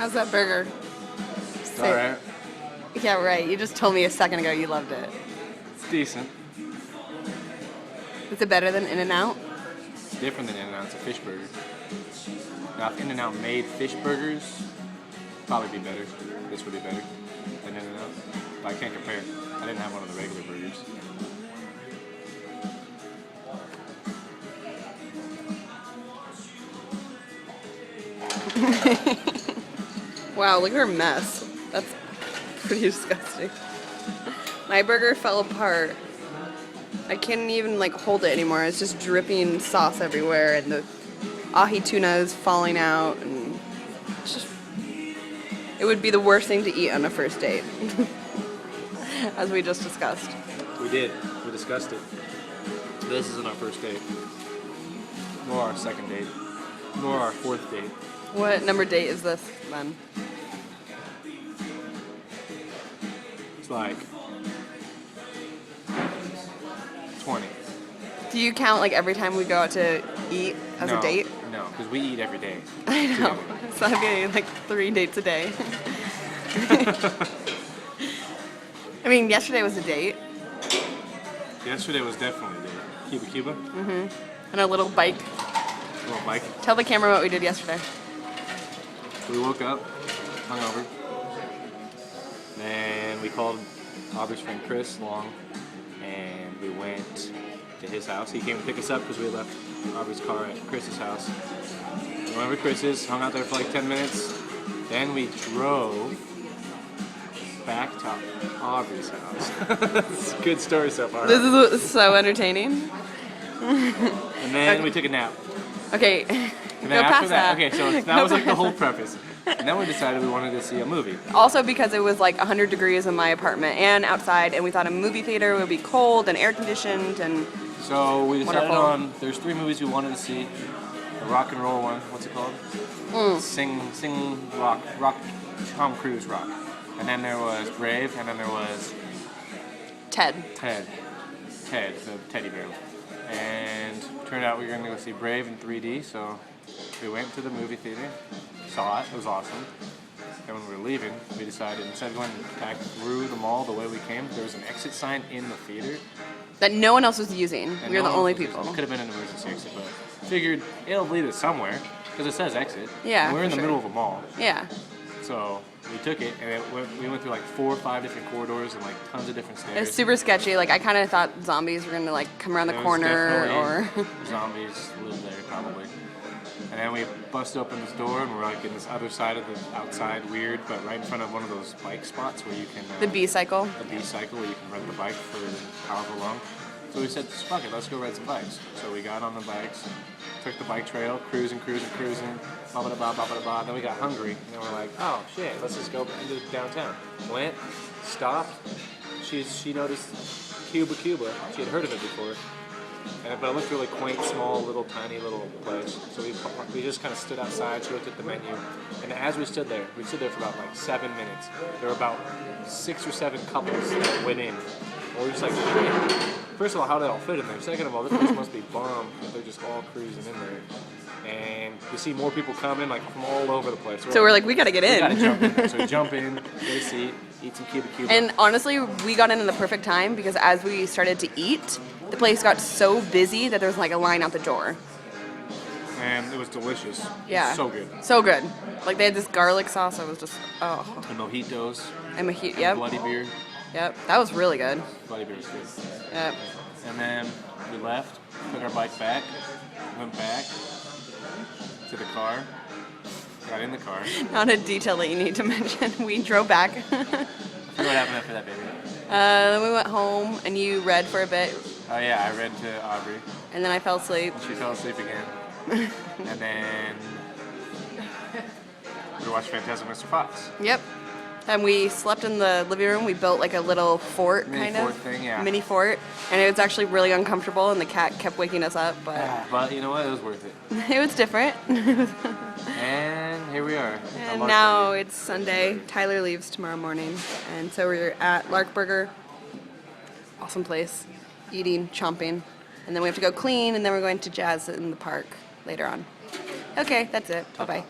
How's that burger? It's alright. Yeah, right. You just told me a second ago you loved it. It's decent. Is it better than In-N-Out? It's different than In-N-Out. It's a fish burger. Now, if In-N-Out made fish burgers, probably be better. This would be better than In-N-Out. But I can't compare. I didn't have one of the regular burgers. Wow, look at her mess. That's pretty disgusting. My burger fell apart. I can't even like hold it anymore. It's just dripping sauce everywhere, and the ahi tuna is falling out, and it's just, it would be the worst thing to eat on a first date. As we just discussed. We did. We discussed it. This isn't our first date. Nor our second date. Nor our fourth date. What number date is this, then? It's like 20. Do you count like every time we go out to eat as a date? No, because we eat every day. I know. So that'd be like 3 dates a day. I mean, yesterday was a date. Yesterday was definitely a date. Cuba Cuba? Mm-hmm. And a little bike. A little bike. Tell the camera what we did yesterday. We woke up, hungover. Then we called Aubrey's friend Chris along, and we went to his house. He came to pick us up because we left Aubrey's car at Chris's house. We went over to Chris's, hung out there for like 10 minutes. Then we drove back to Aubrey's house. It's a good story so far. This is so entertaining. And then we took a nap. Okay, And go then after past that. okay, so that was like the whole preface. And then we decided we wanted to see a movie. Also because it was like 100 degrees in my apartment and outside, and we thought a movie theater would be cold and air conditioned and So we decided wonderful. on, there's 3 movies we wanted to see. The rock and roll one, what's it called? Sing rock, Tom Cruise rock. And then there was Brave, and then there was Ted. Ted, the teddy bear. And turned out we were going to go see Brave in 3D, so we went to the movie theater, saw it was awesome. And when we were leaving, we decided instead of going back through the mall the way we came, there was an exit sign in the theater. That no one else was using. And We were no the one only was using people. it. It could have been an emergency exit, but figured it'll lead us somewhere because it says exit. Yeah, And we're in for the sure. middle of a mall, Yeah. so we took it and we went through like 4 or 5 different corridors and like tons of different stairs. It was super sketchy. Like I kind of thought zombies were gonna like come around the There was corner or. definitely zombies live there probably. And then we busted open this door and we're like in this other side of the outside, weird, but right in front of one of those bike spots where you can. The B-cycle. A B-cycle where you can rent the bike for however long. So we said, fuck it, let's go ride some bikes. So we got on the bikes, took the bike trail, cruising, blah, blah, blah, blah, blah, blah. Then we got hungry, and then we're like, oh shit, let's just go into downtown. Went, stopped. She noticed Cuba. She had heard of it before. But it looked really quaint, small, tiny little place. So we just kind of stood outside. She looked at the menu, and as we stood there for about like 7 minutes. There were about 6 or 7 couples that went in. And we're just like, shit. First of all, how did they all fit in there? Second of all, this place must be bomb if they're just all cruising in there. And you see more people coming like from all over the place. So we're like, we gotta get in. We gotta jump in there. So we jump in, get a seat, eat some Cuba. And honestly, we got in the perfect time because as we started to eat, the place got so busy that there was like a line out the door. And it was delicious. Yeah. It was so good. So good. Like they had this garlic sauce that was just, oh. The mojitos. And yep. Bloody beer. Yep. That was really good. Bloody beer was good. Yep. And then we left, took our bike back, went back to the car, got in the car. Not a detail that you need to mention. We drove back. I forget what happened after that, baby. Then we went home and you read for a bit. Oh yeah, I read to Aubrey. And then I fell asleep. She fell asleep again. And then we watched Fantastic Mr. Fox. Yep. And we slept in the living room. We built like a little fort, Mini fort thing, yeah. Mini fort. And it was actually really uncomfortable, and the cat kept waking us up. But you know what? It was worth it. It was different. And here we are. And now it's Sunday. Tyler leaves tomorrow morning. And so we're at Lark Burger. Awesome place. Eating, chomping. And then we have to go clean, and then we're going to jazz in the park later on. Okay, that's it. Bye-bye.